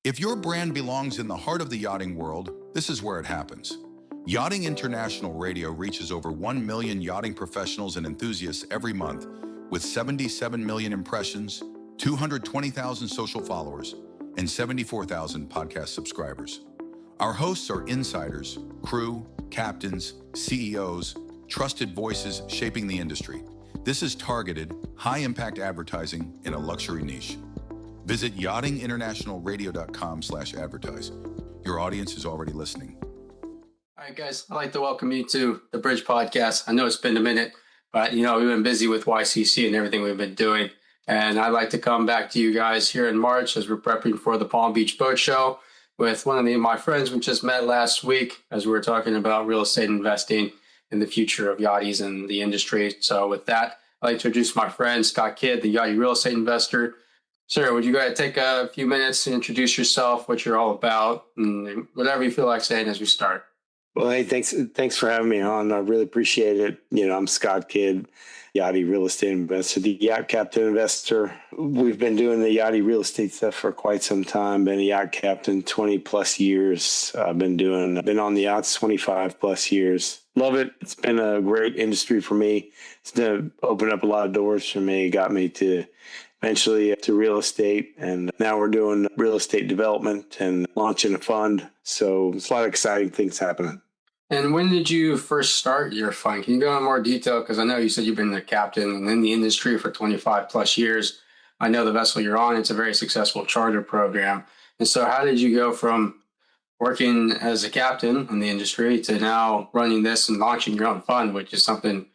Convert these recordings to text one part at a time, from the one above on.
If your brand belongs in the heart of the yachting world, this is where it happens. Yachting International Radio reaches over 1 million yachting professionals and enthusiasts every month, with 77 million impressions, 220,000 social followers, and 74,000 podcast subscribers. Our hosts are insiders, crew, captains, CEOs, trusted voices shaping the industry. This is targeted, high-impact advertising in a luxury niche. Visit yachtinginternationalradio.com/advertise. Your audience is already listening. All right, guys, I'd like to welcome you to the Bridge Podcast. I know it's been a minute, but, we've been busy with YCC and everything we've been doing. And I'd like to come back to you guys here in March as we're prepping for the Palm Beach Boat Show with one of my friends we just met last week as we were talking about real estate investing and the future of yachties and the industry. So with that, I'd like to introduce my friend, Scott Kidd, the Yachtie Real Estate Investor. Sir, would you go ahead and take a few minutes to introduce yourself, what you're all about, and whatever you feel like saying as we start? Well, hey, thanks for having me on. I really appreciate it. I'm Scott Kidd, Yachtie Real Estate Investor, the Yacht Captain Investor. We've been doing the Yachtie real estate stuff for quite some time. Been a yacht captain 20 plus years. I've been on the yachts 25 plus years. Love it. It's been a great industry for me. It's opened up a lot of doors for me. Got me to eventually to real estate, and now we're doing real estate development and launching a fund. So it's a lot of exciting things happening. And when did you first start your fund? Can you go in more detail? Because I know you said you've been the captain and in the industry for 25 plus years. I know the vessel you're on, it's a very successful charter program. And so how did you go from working as a captain in the industry to now running this and launching your own fund, which is something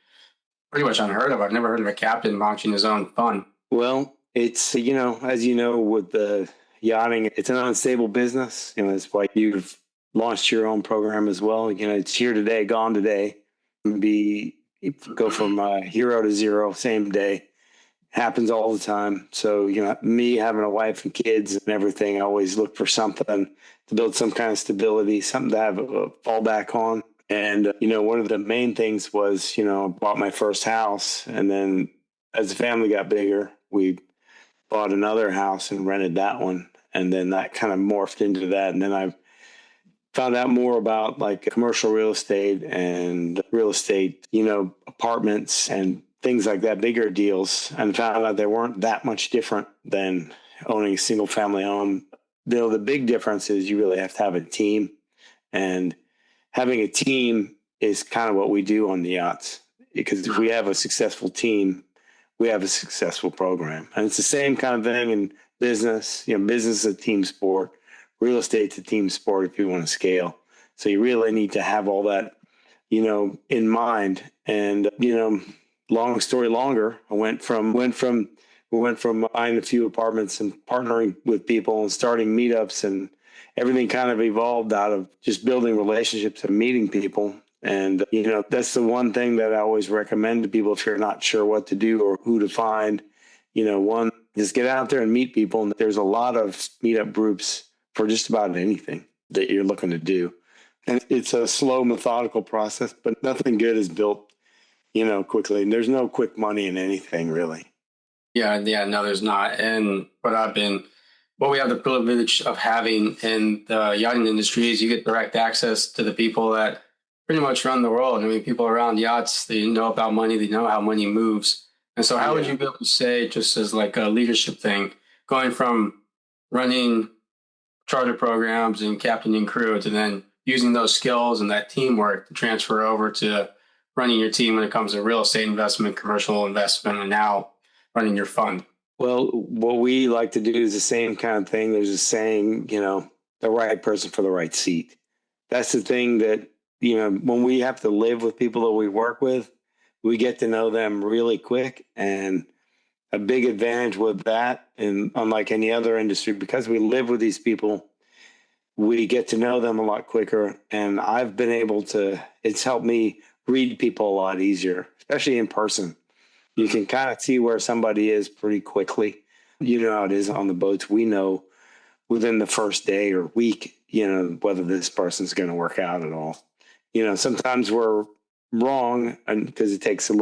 pretty much unheard of? I've never heard of a captain launching his own fund. Well, it's, as you know, with the yachting, it's an unstable business. That's why you've launched your own program as well. It's here today, gone today. Go from hero to zero, same day. Happens all the time. So, me having a wife and kids and everything, I always look for something to build some kind of stability, something to have a fallback on. And, one of the main things was, I bought my first house. And then as the family got bigger, we bought another house and rented that one. And then that kind of morphed into that. And then I found out more about like commercial real estate and real estate, apartments and things like that, bigger deals, and found out they weren't that much different than owning a single family home. The big difference is you really have to have a team, and having a team is kind of what we do on the yachts, because if we have a successful team, we have a successful program. And it's the same kind of thing in business. Business is a team sport. Real estate's a team sport if you want to scale. So you really need to have all that, in mind. And, long story longer, I went from buying a few apartments and partnering with people and starting meetups, and everything kind of evolved out of just building relationships and meeting people. And, that's the one thing that I always recommend to people if you're not sure what to do or who to find. One, just get out there and meet people. And there's a lot of meetup groups for just about anything that you're looking to do. And it's a slow, methodical process, but nothing good is built, quickly. And there's no quick money in anything, really. Yeah, no, there's not. And what we have the privilege of having in the yachting industry is you get direct access to the people that pretty much run the world. People around yachts, they know about money, they know how money moves. And so how would you be able to say, just as like a leadership thing, going from running charter programs and captaining crew to then using those skills and that teamwork to transfer over to running your team when it comes to real estate investment, commercial investment, and now running your fund? Well, what we like to do is the same kind of thing. There's a saying, the right person for the right seat. That's the thing that, when we have to live with people that we work with, we get to know them really quick. And a big advantage with that, and unlike any other industry, because we live with these people, we get to know them a lot quicker. And I've been able to, it's helped me read people a lot easier, especially in person. You can kind of see where somebody is pretty quickly. You know how it is on the boats. We know within the first day or week, whether this person's going to work out at all. Sometimes we're wrong, and because it takes some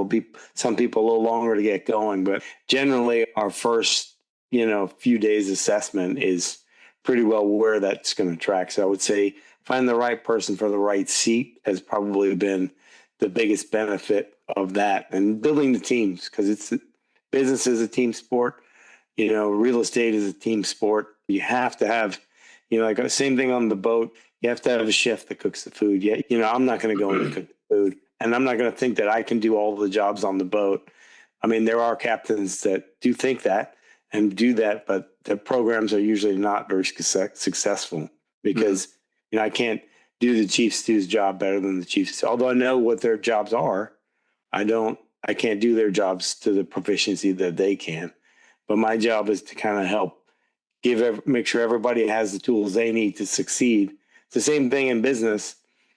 people a little longer to get going, but generally our first few days assessment is pretty well where that's going to track. So I would say find the right person for the right seat has probably been the biggest benefit of that, and building the teams, because business is a team sport. Real estate is a team sport. You have to have, like the same thing on the boat. You have to have a chef that cooks the food. Yeah, I'm not going to go in and cook the food, and I'm not going to think that I can do all the jobs on the boat. I mean, there are captains that do think that and do that, but the programs are usually not very successful because, I can't do the chief stew's job better than the chief stew. Although I know what their jobs are, I can't do their jobs to the proficiency that they can. But my job is to kind of help make sure everybody has the tools they need to succeed. It's the same thing in business.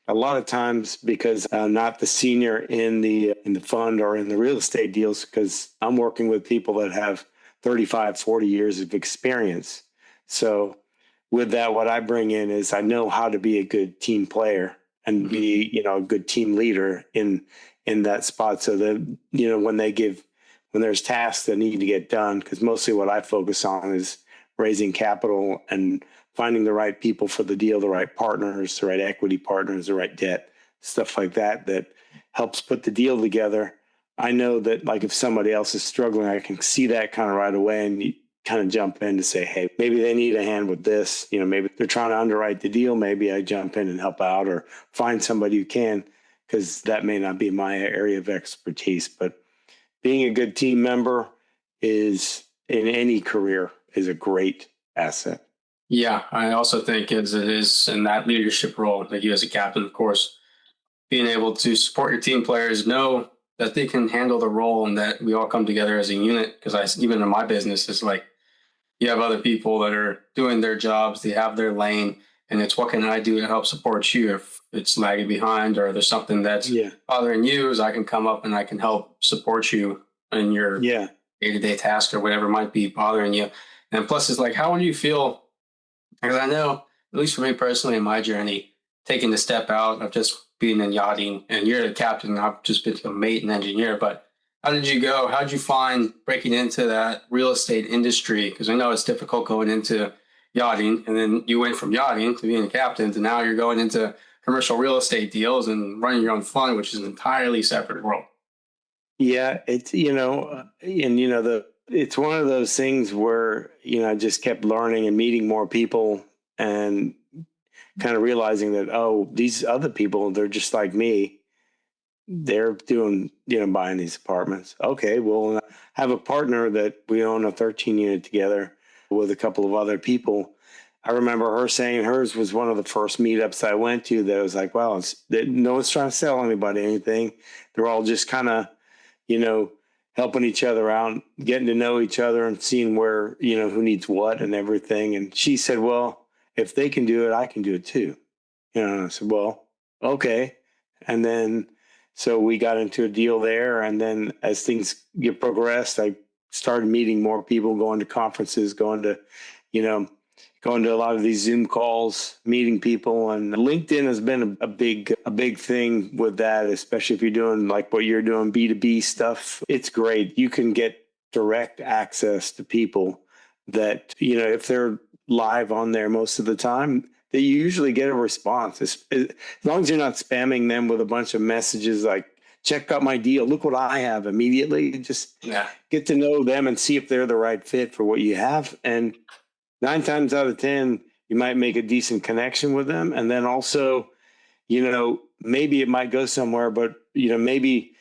A lot of times, because I'm not the senior in the fund or in the real estate deals, because I'm working with people that have 35, 40 years of experience. So with that, what I bring in is I know how to be a good team player and be, a good team leader in that spot. So that, when there's tasks that need to get done, because mostly what I focus on is raising capital and finding the right people for the deal, the right partners, the right equity partners, the right debt, stuff like that, that helps put the deal together. I know that, like, if somebody else is struggling, I can see that kind of right away and kind of jump in to say, hey, maybe they need a hand with this. Maybe they're trying to underwrite the deal. Maybe I jump in and help out, or find somebody who can, because that may not be my area of expertise. But being a good team member is, in any career, is a great asset. Yeah, I also think it is in that leadership role, like you as a captain, of course, being able to support your team players, know that they can handle the role and that we all come together as a unit. Because even in my business, it's like you have other people that are doing their jobs, they have their lane, and it's what can I do to help support you if it's lagging behind or there's something that's bothering you, is I can come up and I can help support you in your day-to-day task or whatever might be bothering you. And plus, it's like, how would you feel? Because I know, at least for me personally in my journey, taking the step out of just being in yachting, and you're the captain, and I've just been a mate and engineer, but how did you go? How did you find breaking into that real estate industry? Because I know it's difficult going into yachting, and then you went from yachting to being a captain to now you're going into commercial real estate deals and running your own fund, which is an entirely separate world. Yeah, it's, it's one of those things where, I just kept learning and meeting more people and kind of realizing that, these other people, they're just like me. They're doing, buying these apartments. Okay, well, I have a partner that we own a 13 unit together with a couple of other people. I remember her saying hers was one of the first meetups I went to that was like, wow, no one's trying to sell anybody anything. They're all just kind of, helping each other out, getting to know each other and seeing where, who needs what and everything. And she said, well, if they can do it, I can do it too. And I said, well, okay. And then, so we got into a deal there. And then as things get progressed, I started meeting more people, going to conferences, going to a lot of these Zoom calls, meeting people. And LinkedIn has been a big thing with that, especially if you're doing like what you're doing, B2B stuff. It's great. You can get direct access to people that, if they're live on there most of the time, that you usually get a response. As long as you're not spamming them with a bunch of messages like, check out my deal, look what I have immediately. Just get to know them and see if they're the right fit for what you have. And 9 times out of 10, you might make a decent connection with them. And then also, maybe it might go somewhere, but, maybe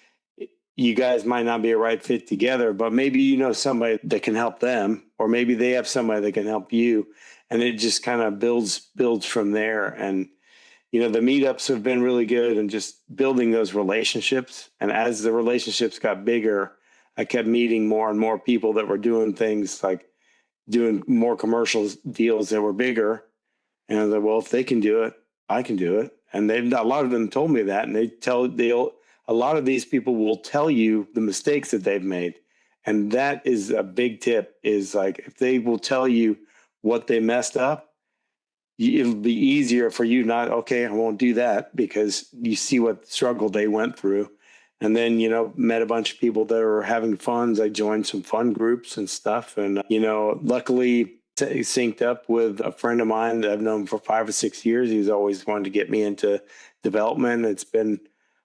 you guys might not be a right fit together, but maybe somebody that can help them, or maybe they have somebody that can help you. And it just kind of builds from there. And, the meetups have been really good, and just building those relationships. And as the relationships got bigger, I kept meeting more and more people that were doing things like doing more commercial deals that were bigger. And I was like, well, if they can do it, I can do it. And a lot of them told me that. And a lot of these people will tell you the mistakes that they've made. And that is a big tip, is like, if they will tell you what they messed up, it'll be easier for you not, okay, I won't do that, because you see what struggle they went through. And then, met a bunch of people that were having funds. I joined some fund groups and stuff. And, luckily synced up with a friend of mine that I've known for 5 or 6 years. He's always wanted to get me into development. It's been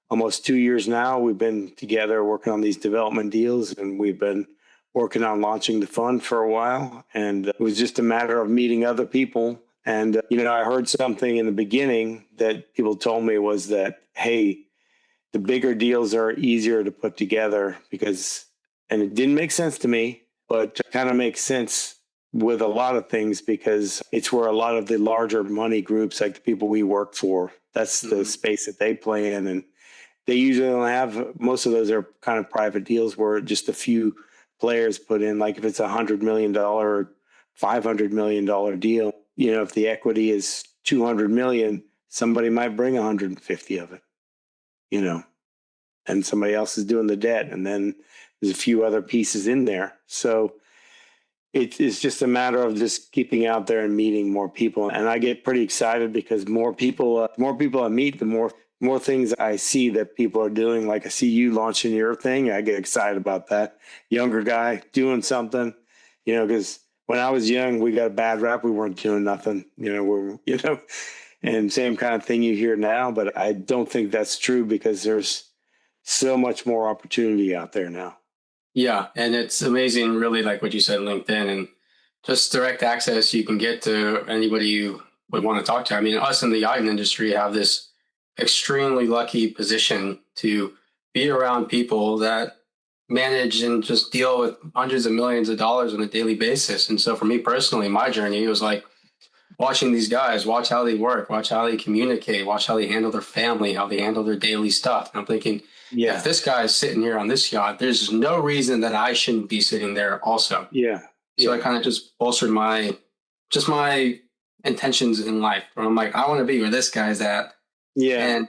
almost 2 years now. We've been together working on these development deals, and we've been working on launching the fund for a while. And it was just a matter of meeting other people. And, I heard something in the beginning that people told me was that, hey, the bigger deals are easier to put together and it didn't make sense to me, but it kind of makes sense with a lot of things because it's where a lot of the larger money groups, like the people we work for, that's the space that they play in. And they usually don't have, most of those are kind of private deals where just a few players put in, like if it's $100 million or $500 million deal, if the equity is 200 million, somebody might bring 150 of it, and somebody else is doing the debt. And then there's a few other pieces in there. So it's just a matter of just keeping out there and meeting more people. And I get pretty excited because more people I meet, the more things I see that people are doing. Like I see you launching your thing. I get excited about that. Younger guy doing something, because when I was young, we got a bad rap. We weren't doing nothing, and same kind of thing you hear now. But I don't think that's true because there's so much more opportunity out there now. Yeah. And it's amazing, really, like what you said, LinkedIn and just direct access you can get to anybody you would want to talk to. I mean, us in the yachting industry have this extremely lucky position to be around people that manage and just deal with hundreds of millions of dollars on a daily basis. And so for me personally, my journey was like watching these guys, watch how they work, watch how they communicate, watch how they handle their family, how they handle their daily stuff. And I'm thinking, if this guy is sitting here on this yacht, there's no reason that I shouldn't be sitting there also. Yeah. So I kind of just bolstered my intentions in life. Where I'm like, I want to be where this guy's at. Yeah. And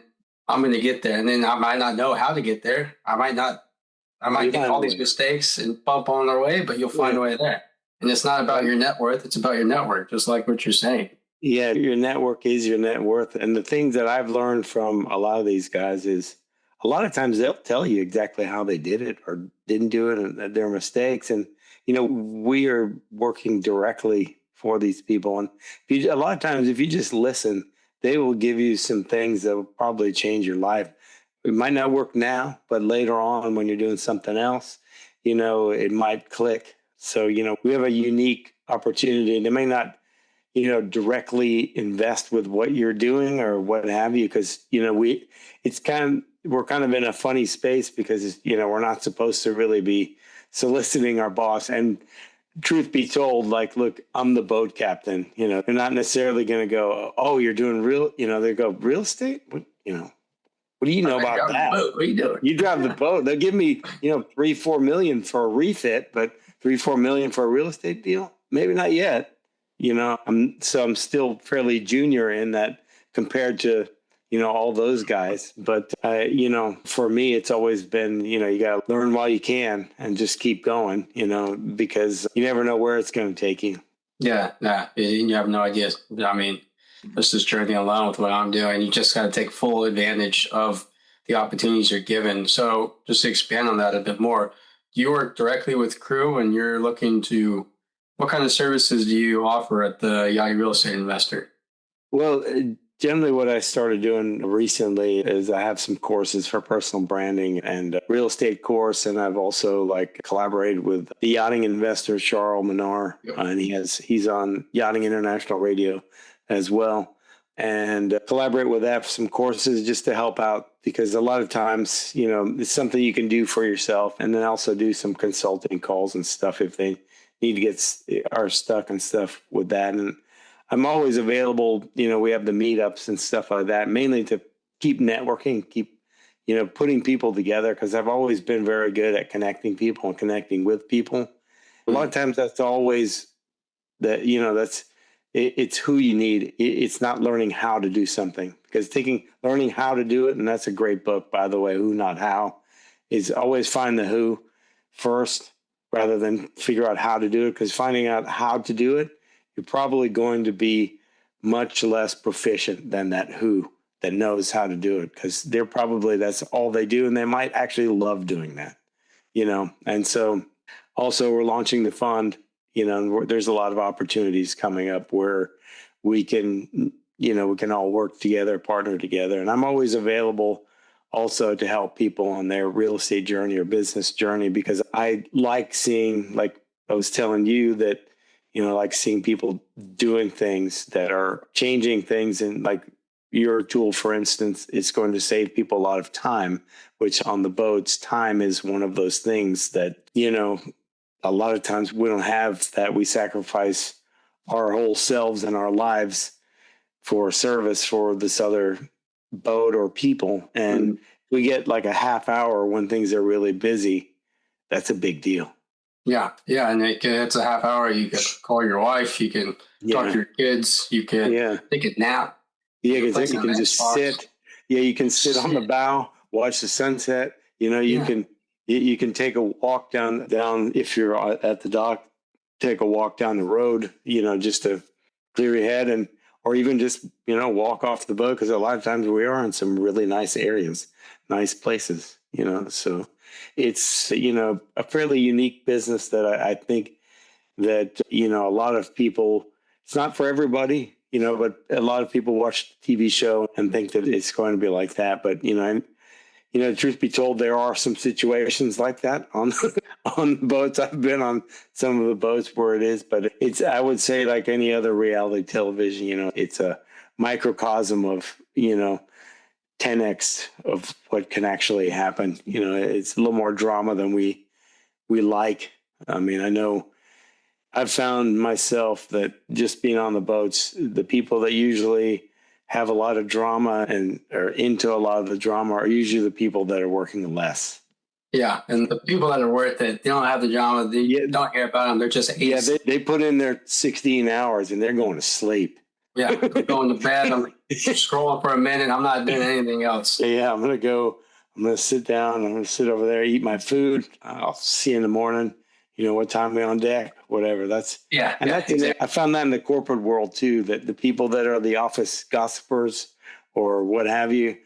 I'm going to get there. And then I might not know how to get there. I might make all these mistakes and bump on our way, but you'll find a way there. And it's not about your net worth. It's about your network, just like what you're saying. Yeah. Your network is your net worth. And the things that I've learned from a lot of these guys is a lot of times they'll tell you exactly how they did it or didn't do it and their mistakes. And, we are working directly for these people. And a lot of times, if you just listen, they will give you some things that will probably change your life. It might not work now, but later on when you're doing something else, it might click. So, we have a unique opportunity. They may not, directly invest with what you're doing or what have you, because, we're kind of in a funny space because, we're not supposed to really be soliciting our boss. And truth be told, like, look, I'm the boat captain, they're not necessarily going to go, oh, you're doing they go, real estate? What do you know about that? What are you doing? You drive the boat. They'll give me, 3-4 million for a refit, but 3-4 million for a real estate deal? Maybe not yet. I'm still fairly junior in that compared to, all those guys. But, for me, it's always been, you got to learn while you can and just keep going, because you never know where it's going to take you. Yeah. You have no idea. I mean, this is journey alone with what I'm doing. You just got to take full advantage of the opportunities you're given. So just to expand on that a bit more, you work directly with crew and you're looking to, what kind of services do you offer at the Yachtie Real Estate Investor? Well, generally what I started doing recently is I have some courses for personal branding and real estate course. And I've also collaborated with the Yachting Investor, Charles Menard, and he's on Yachting International Radio as well, and collaborate with that for some courses just to help out, because a lot of times, it's something you can do for yourself, and then also do some consulting calls and stuff if they need to are stuck and stuff with that. And I'm always available. We have the meetups and stuff like that, mainly to keep networking, keep, putting people together, because I've always been very good at connecting people and connecting with people. A lot of times that's always that, it's who you need. It's not learning how to do something, because learning how to do it, and that's a great book, by the way, Who Not How, is always find the who first rather than figure out how to do it, because finding out how to do it, you're probably going to be much less proficient than that who that knows how to do it, because that's all they do, and they might actually love doing that, And so also we're launching the fund, and there's a lot of opportunities coming up where we can, we can all work together, partner together. And I'm always available also to help people on their real estate journey or business journey, because I like seeing, like I was telling you, that, like seeing people doing things that are changing things. And like your tool, for instance, it's going to save people a lot of time, which on the boats, time is one of those things that, a lot of times we don't have that. We sacrifice our whole selves and our lives for service for this other boat or people. And we get like a half hour when things are really busy. That's a big deal. Yeah. Yeah. And it's a half hour. You can call your wife. You can talk to your kids. You can take a nap. Yeah. You can just sit. Yeah. You can sit on the bow, watch the sunset. You can take a walk down if you're at the dock, take a walk down the road, just to clear your head, or even just, walk off the boat. Because a lot of times we are in some really nice areas, nice places, so it's, a fairly unique business that I think that, a lot of people, it's not for everybody, but a lot of people watch the TV show and think that it's going to be like that. But, truth be told, there are some situations like that on on boats. I've been on some of the boats where it is, but I would say, like any other reality television, it's a microcosm of, 10x of what can actually happen. It's a little more drama than we like. I mean, I know I've found myself that just being on the boats, the people that usually have a lot of drama and are into a lot of the drama are usually the people that are working less. Yeah, and the people that are worth it, they don't have the drama. They don't care about them. They're just ace. Yeah, they put in their 16 hours and they're going to sleep. Yeah, I'm going to bed. I'm scrolling for a minute. I'm not doing anything else. Yeah, I'm going to sit down. I'm going to sit over there, eat my food. I'll see you in the morning. What time we're on deck, whatever. That's exactly. I found that in the corporate world too, that the people that are the office gossipers or what have you,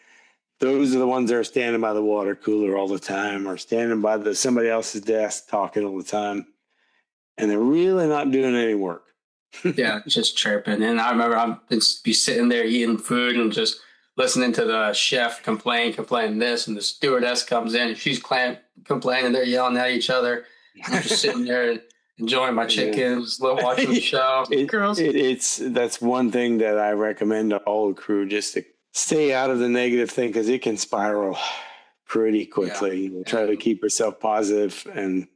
those are the ones that are standing by the water cooler all the time, or standing by somebody else's desk talking all the time, and they're really not doing any work. Yeah, just chirping. And I remember I'd be sitting there eating food and just listening to the chef complain this, and the stewardess comes in and she's complaining. They're yelling at each other. I'm just sitting there enjoying my chickens, watching the show. That's one thing that I recommend to all the crew, just to stay out of the negative thing, because it can spiral pretty quickly. Try to keep yourself positive and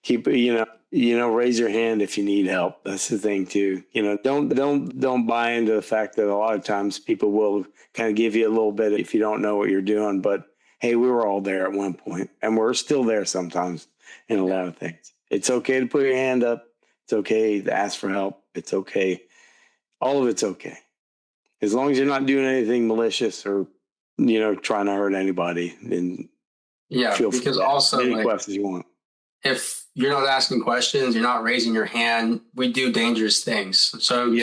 keep, raise your hand if you need help. That's the thing too. Don't buy into the fact that a lot of times people will kind of give you a little bit if you don't know what you're doing. But hey, we were all there at one point, and we're still there sometimes in a lot of things. It's okay to put your hand up. It's okay to ask for help. It's okay. All of it's okay. As long as you're not doing anything malicious or, trying to hurt anybody, then feel free because to also ask any questions you want. If you're not asking questions, you're not raising your hand, we do dangerous things. So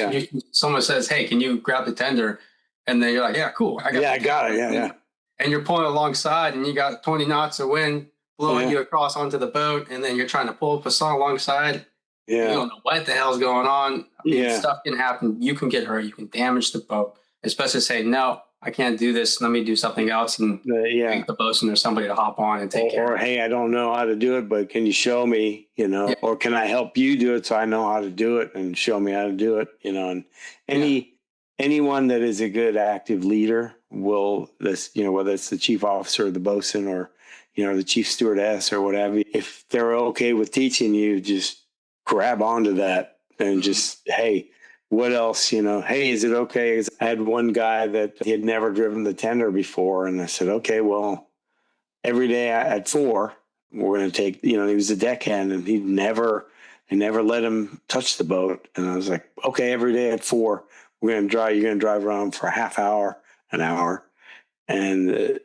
someone says, hey, can you grab the tender? And then you're like, yeah, cool. I got it. Yeah. And you're pulling alongside and you got 20 knots of wind blowing you across onto the boat, and then you're trying to pull a song alongside. Yeah. You don't know what the hell's going on. Stuff can happen. You can get hurt. You can damage the boat. Especially say, no, I can't do this. Let me do something else, and make the bosun or somebody to hop on and take care. Or hey, I don't know how to do it, but can you show me? Or can I help you do it so I know how to do it, and show me how to do it? And anyone that is a good active leader will whether it's the chief officer or the bosun or the chief stewardess or whatever, if they're okay with teaching you, just grab onto that and just, hey, what else, hey, is it okay? I had one guy that he had never driven the tender before. And I said, okay, well, every day at 4, we're going to take, he was a deckhand, and I never let him touch the boat. And I was like, okay, every day at 4, you're going to drive around for a half hour, an hour. And,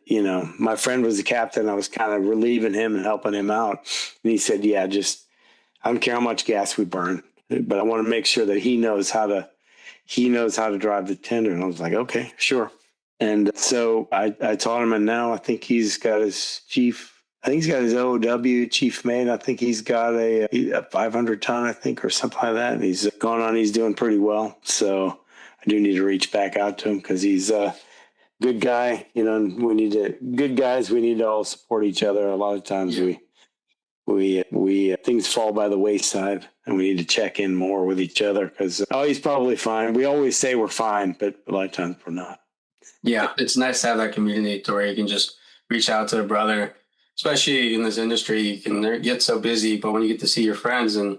my friend was the captain. I was kind of relieving him and helping him out. And he said, I don't care how much gas we burn, but I want to make sure that he knows how to drive the tender. And I was like, okay, sure. And so I taught him, and now I think he's got his chief I think he's got his OW chief mate. I think he's got a 500 ton, I think, or something like that. And he's going on. He's doing pretty well. So I do need to reach back out to him because he's a good guy. You know, we need to good guys. We need to all support each other. A lot of times we things fall by the wayside, and we need to check in more with each other because he's probably fine. We always say we're fine, but a lot of times we're not. Yeah, it's nice to have that community to where you can just reach out to a brother, especially in this industry. You can get so busy, but when you get to see your friends and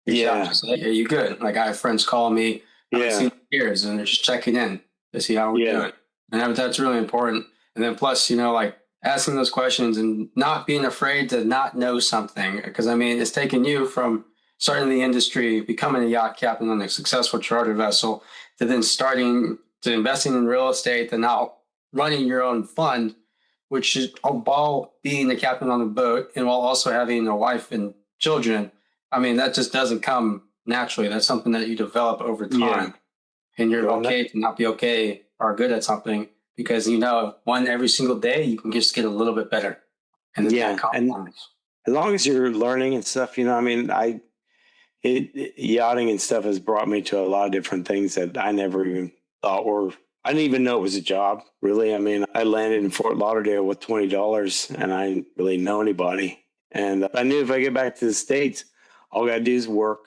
reach out, just say, hey, you good? Like I have friends call me, I haven't seen in years, and they're just checking in to see how we're doing. And that's really important. And then plus, you know, like asking those questions and not being afraid to not know something. Because I mean, it's taken you from starting the industry, becoming a yacht captain on a successful charter vessel, to then starting to investing in real estate, to now running your own fund, which is all being the captain on the boat and while also having a wife and children. I mean, that just doesn't come naturally. That's something that you develop over time. And you're okay to not be okay or good at something because, you know, every single day you can just get a little bit better. And and as long as you're learning and stuff, you know, I mean, yachting and stuff has brought me to a lot of different things that I never even thought I didn't even know it was a job, really. I mean, I landed in Fort Lauderdale with $20 and I didn't really know anybody. And I knew if I get back to the States, all I got to do is work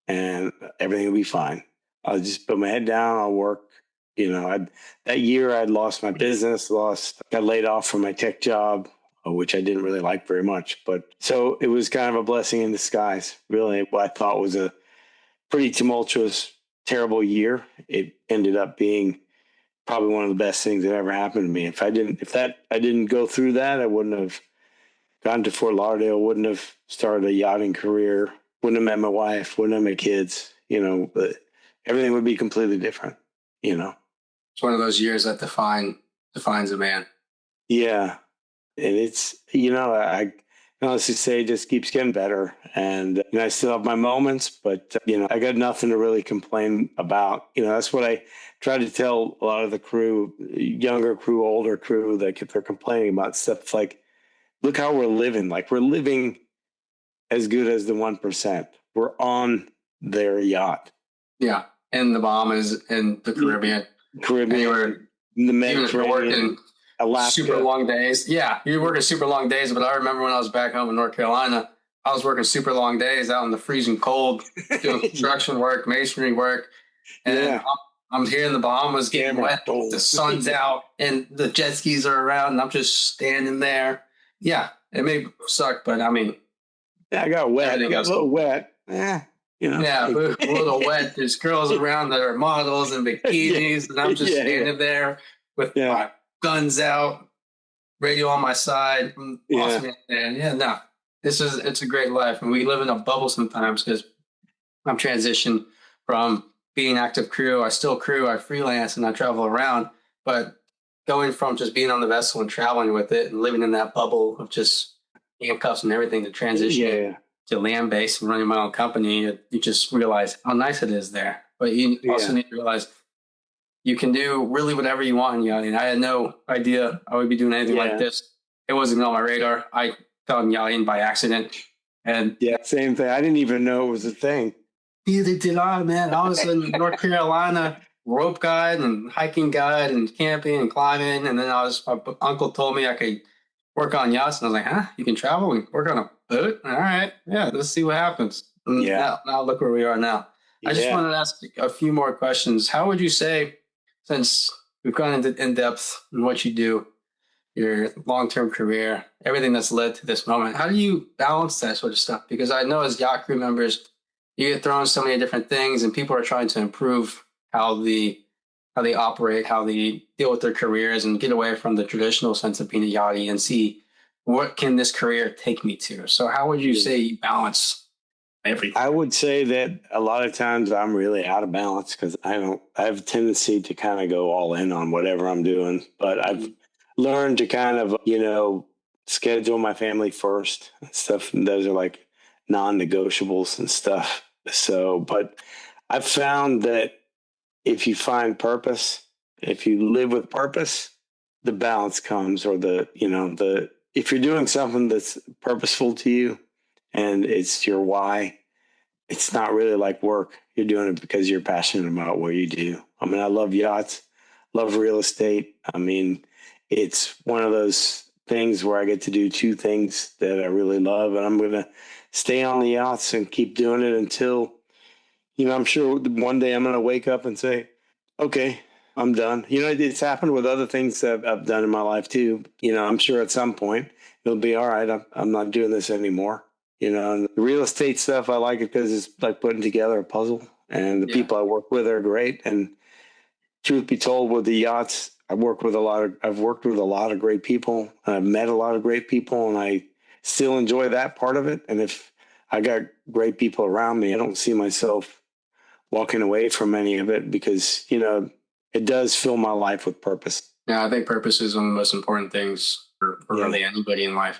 and everything will be fine. I'll just put my head down, I'll work. You know, that year I'd lost my business, got laid off from my tech job, which I didn't really like very much. But so it was kind of a blessing in disguise, really. What I thought was a pretty tumultuous, terrible year. It ended up being probably one of the best things that ever happened to me. I didn't go through that, I wouldn't have gone to Fort Lauderdale, wouldn't have started a yachting career, wouldn't have met my wife, wouldn't have met kids, you know, but everything would be completely different, you know. It's one of those years that defines a man. Yeah. And it's, you know, I can honestly say it just keeps getting better. And you know, I still have my moments, but, you know, I got nothing to really complain about. You know, that's what I try to tell a lot of the crew, younger crew, older crew, that if they're complaining about stuff like, look how we're living. Like we're living as good as the 1%. We're on their yacht. Yeah. In the Bahamas and the Caribbean. Anywhere, the Mediterranean, Alaska. Super long days. Yeah, you're working super long days, but I remember when I was back home in North Carolina, I was working super long days out in the freezing cold, doing construction work, masonry work. And I'm here in the Bahamas getting wet. The sun's out and the jet skis are around and I'm just standing there. Yeah, it may suck, but I mean. Yeah, I got wet. I got a little wet. You know, a little wet. There's girls around that are models and bikinis, and I'm just standing there with my guns out, radio on my side. Awesome. And it's a great life, and we live in a bubble sometimes because I'm transitioned from being active crew. I still crew, I freelance, and I travel around. But going from just being on the vessel and traveling with it and living in that bubble of just handcuffs and everything to transition to land based and running my own company, you just realize how nice it is there. But you also need to realize you can do really whatever you want in yachting. I had no idea I would be doing anything like this. It wasn't on my radar. I fell in yachting by accident. And same thing. I didn't even know it was a thing. Neither did I, man. I was in North Carolina, rope guide and hiking guide and camping and climbing. And then my uncle told me I could work on yachts. And I was like, huh? You can travel and work on a boat? All right. Yeah, let's see what happens. And now look where we are now. I just wanted to ask a few more questions. How would you say, since we've gone into in depth in what you do, your long-term career, everything that's led to this moment, how do you balance that sort of stuff? Because I know as yacht crew members, you get thrown so many different things and people are trying to improve how they operate, how they deal with their careers and get away from the traditional sense of being a yachty and see what can this career take me to. So how would you say you balance everything? I would say that a lot of times I'm really out of balance because I have a tendency to kind of go all in on whatever I'm doing, but I've learned to kind of, you know, schedule my family first and stuff. And those are like non-negotiables and stuff. So, but I've found that if you find purpose, if you live with purpose, the balance comes, or if you're doing something that's purposeful to you and it's your why, it's not really like work. You're doing it because you're passionate about what you do. I mean, I love yachts, love real estate. I mean, it's one of those things where I get to do two things that I really love, and I'm going to stay on the yachts and keep doing it until, I'm sure one day I'm going to wake up and say, okay, I'm done. It's happened with other things that I've done in my life too. I'm sure at some point it'll be all right. I'm not doing this anymore. And the real estate stuff, I like it because it's like putting together a puzzle, and the people I work with are great. And truth be told, with the yachts, I've worked with a lot of great people. I've met a lot of great people, and I still enjoy that part of it. And if I got great people around me, I don't see myself walking away from any of it because, it does fill my life with purpose. Yeah, I think purpose is one of the most important things for really anybody in life.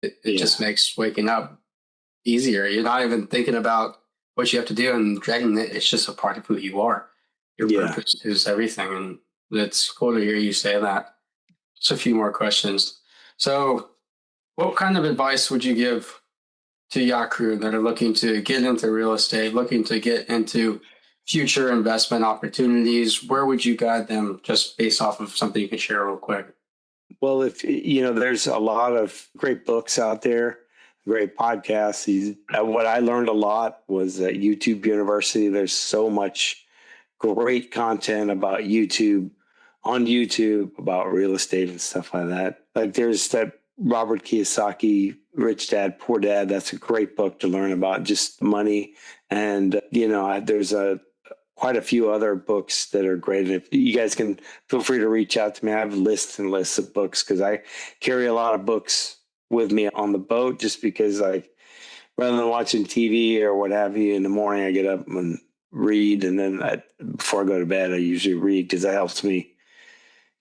It just makes waking up easier. You're not even thinking about what you have to do and dreading it. It's just a part of who you are. Your purpose is everything. And it's cool to hear you say that. Just a few more questions. So what kind of advice would you give to yacht crew that are looking to get into real estate, looking to get into future investment opportunities? Where would you guide them just based off of something you can share real quick? Well, if there's a lot of great books out there, great podcasts. What I learned a lot was at YouTube University. There's so much great content about on YouTube about real estate and stuff like that. Like there's that Robert Kiyosaki, Rich Dad, Poor Dad. That's a great book to learn about just money. And, there's quite a few other books that are great. And if you guys can feel free to reach out to me. I have lists and lists of books because I carry a lot of books with me on the boat just because rather than watching TV or what have you in the morning, I get up and read. And then before I go to bed, I usually read because that helps me.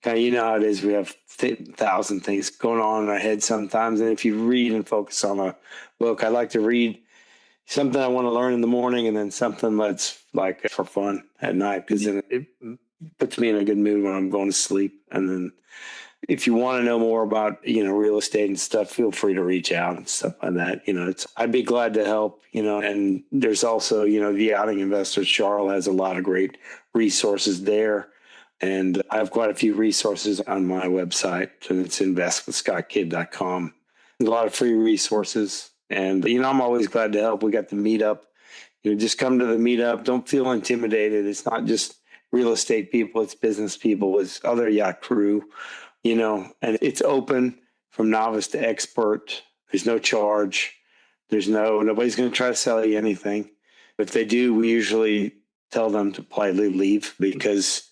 Kind of, how it is. We have 1,000 things going on in our head sometimes. And if you read and focus on a book, I like to read something I want to learn in the morning and then something that's like for fun at night because then it puts me in a good mood when I'm going to sleep. And then if you want to know more about, real estate and stuff, feel free to reach out and stuff like that. I'd be glad to help, and there's also, the Yachting Investor. Charles has a lot of great resources there. And I have quite a few resources on my website, and it's investwithscottkidd.com. A lot of free resources. And, I'm always glad to help. We got the meetup. Just come to the meetup. Don't feel intimidated. It's not just real estate people. It's business people. It's other yacht crew, and it's open from novice to expert. There's no charge. Nobody's going to try to sell you anything. If they do, we usually tell them to politely leave because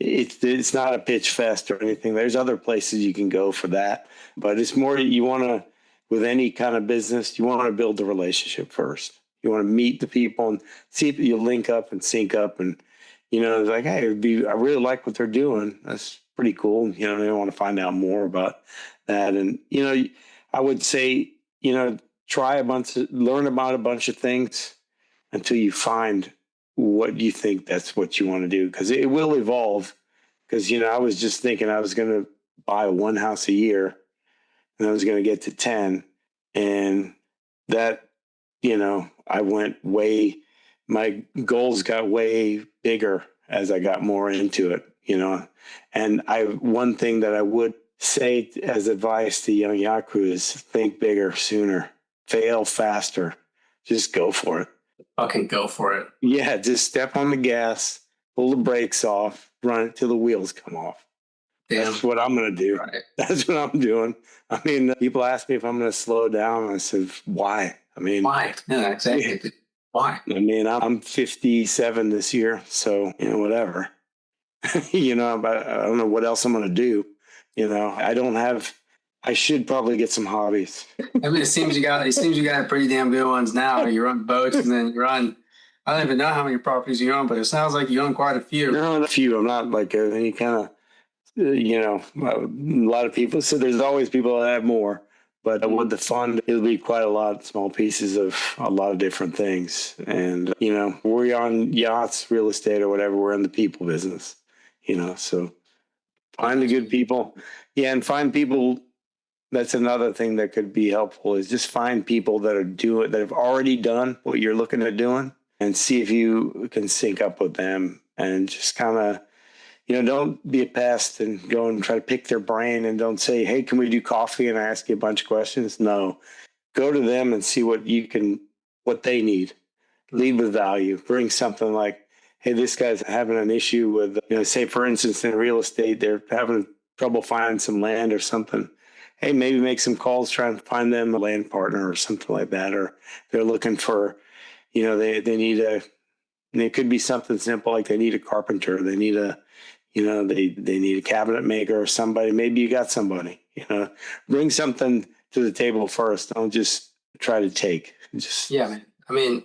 it's not a pitch fest or anything. There's other places you can go for that. But it's more you want to, with any kind of business, you want to build the relationship first. You want to meet the people and see if you link up and sync up. And, it's like, hey, I really like what they're doing. That's pretty cool. They want to find out more about that. And, I would say, learn about a bunch of things until you find what you think that's what you want to do. Because it will evolve. Because, I was just thinking I was going to buy one house a year and I was going to get to 10. And that, I went my goals got way bigger as I got more into it, And one thing that I would say as advice to young yacht crew is think bigger sooner, fail faster, just go for it. Fucking go for it. Yeah, just step on the gas, pull the brakes off, run it till the wheels come off. Damn. That's what I'm going to do. Right. That's what I'm doing. I mean, people ask me if I'm going to slow down. I said, why? Why? Yeah, exactly. Yeah. Why? I'm 57 this year. So, whatever. I don't know what else I'm going to do. I should probably get some hobbies. It seems you got pretty damn good ones now. You run boats and then you run, I don't even know how many properties you own, but it sounds like you own quite a few. No, a few. I'm not like any kind of, a lot of people. So there's always people that have more. But with the fund, it'll be quite a lot of small pieces of a lot of different things. And, we're on yachts, real estate or whatever. We're in the people business, so find the good people. Yeah, and find people That's another thing that could be helpful is just find people that have already done what you're looking at doing and see if you can sync up with them and just kind of, don't be a pest and go and try to pick their brain and don't say, hey, can we do coffee? And I ask you a bunch of questions. No, go to them and see what they need. Lead with value. Bring something like, hey, this guy's having an issue with, say, for instance, in real estate, they're having trouble finding some land or something. Hey, maybe make some calls, try and find them a land partner or something like that. Or they're looking for, they need and it could be something simple like they need a carpenter. They need they need a cabinet maker or somebody. Maybe you got somebody, bring something to the table first. Don't just try to take. Yeah, man. I mean,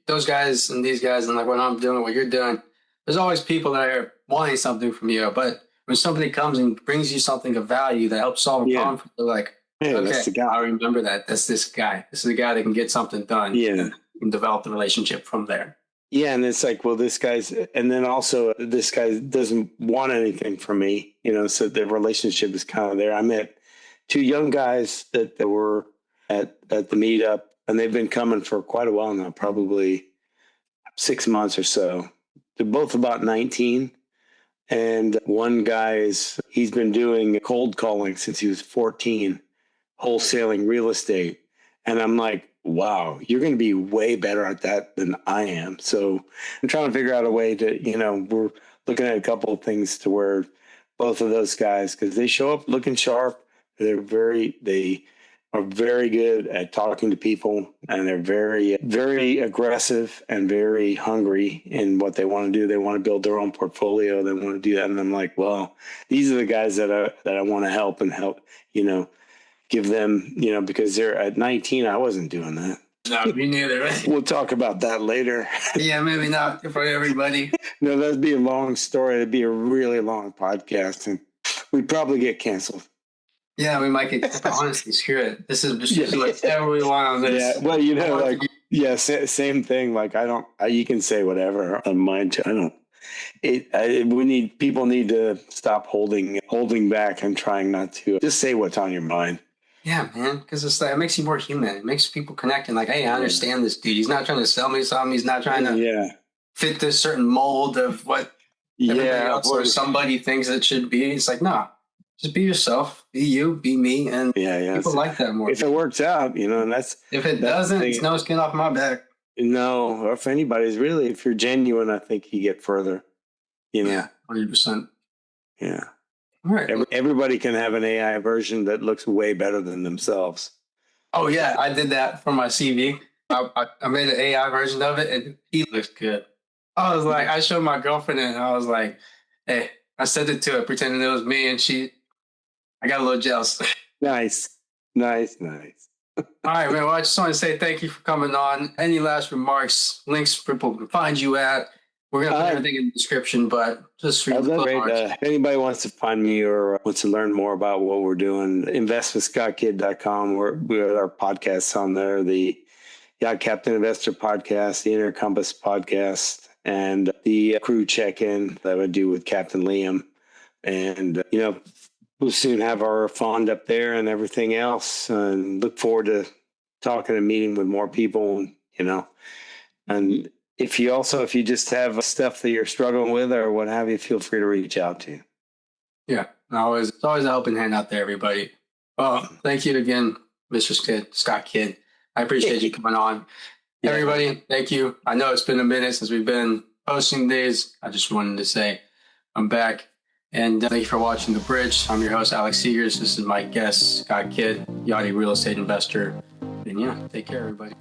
those guys and these guys, and like what I'm doing, what you're doing, there's always people that are wanting something from you. But when somebody comes and brings you something of value that helps solve a problem, they're like, hey, okay, that's the guy. I remember that. That's this guy. This is the guy that can get something done. Yeah. And develop the relationship from there. Yeah. And it's like, well, this guy doesn't want anything from me, so the relationship is kind of there. I met two young guys that were at the meetup, and they've been coming for quite a while now, probably 6 months or so. They're both about 19. And one he's been doing cold calling since he was 14, wholesaling real estate. And I'm like, wow, you're going to be way better at that than I am. So I'm trying to figure out a way to, we're looking at a couple of things to where both of those guys, because they show up looking sharp. They are very good at talking to people, and they're very, very aggressive and very hungry in what they want to do. They want to build their own portfolio. They want to do that. And I'm like, well, these are the guys that I want to help, give them, because they're at 19. I wasn't doing that. No, me neither. Right? We'll talk about that later. Yeah, maybe not for everybody. No, that'd be a long story. It'd be a really long podcast, and we'd probably get canceled. Yeah, we might get, honestly, screw it. This is just whatever we want on this. Yeah, well, same thing. Like, you can say whatever on mine too. People need to stop holding back and trying not to just say what's on your mind. Yeah, man, because it's like, it makes you more human. It makes people connect and like, hey, I understand this dude. He's not trying to sell me something. He's not trying to fit this certain mold of what everybody else or somebody thinks it should be. It's like, no. Just be yourself, be you, be me, and people like that more. If it works out, and that's... If it doesn't, it's no skin off my back. No, or if anybody's really, if you're genuine, I think you get further, Yeah, 100%. Yeah. All right. Everybody can have an AI version that looks way better than themselves. Oh, yeah, I did that for my CV. I made an AI version of it, and he looks good. I was like, I showed my girlfriend it, and I was like, hey, I sent it to her, pretending it was me, and I got a little jealous. Nice. All right, man. Well, I just want to say thank you for coming on. Any last remarks, links people can find you at? We're going to put everything in the description, but just for if anybody wants to find me or wants to learn more about what we're doing, investwithscottkidd.com. We have our podcasts on there, the Yacht Captain Investor podcast, the Inner Compass podcast, and the crew check-in that I would do with Captain Liam. And, we'll soon have our fund up there and everything else, and look forward to talking and meeting with more people, and if you just have stuff that you're struggling with or what have you, feel free to reach out to. Yeah. It's always a helping hand out there, everybody. Well, thank you again, Mr. Scott Kidd. I appreciate you coming on. Yeah. Everybody, thank you. I know it's been a minute since we've been posting these. I just wanted to say I'm back. And thank you for watching The Bridge. I'm your host, Alex Seegers. This is my guest, Scott Kidd, Yachtie Real Estate Investor. And take care, everybody.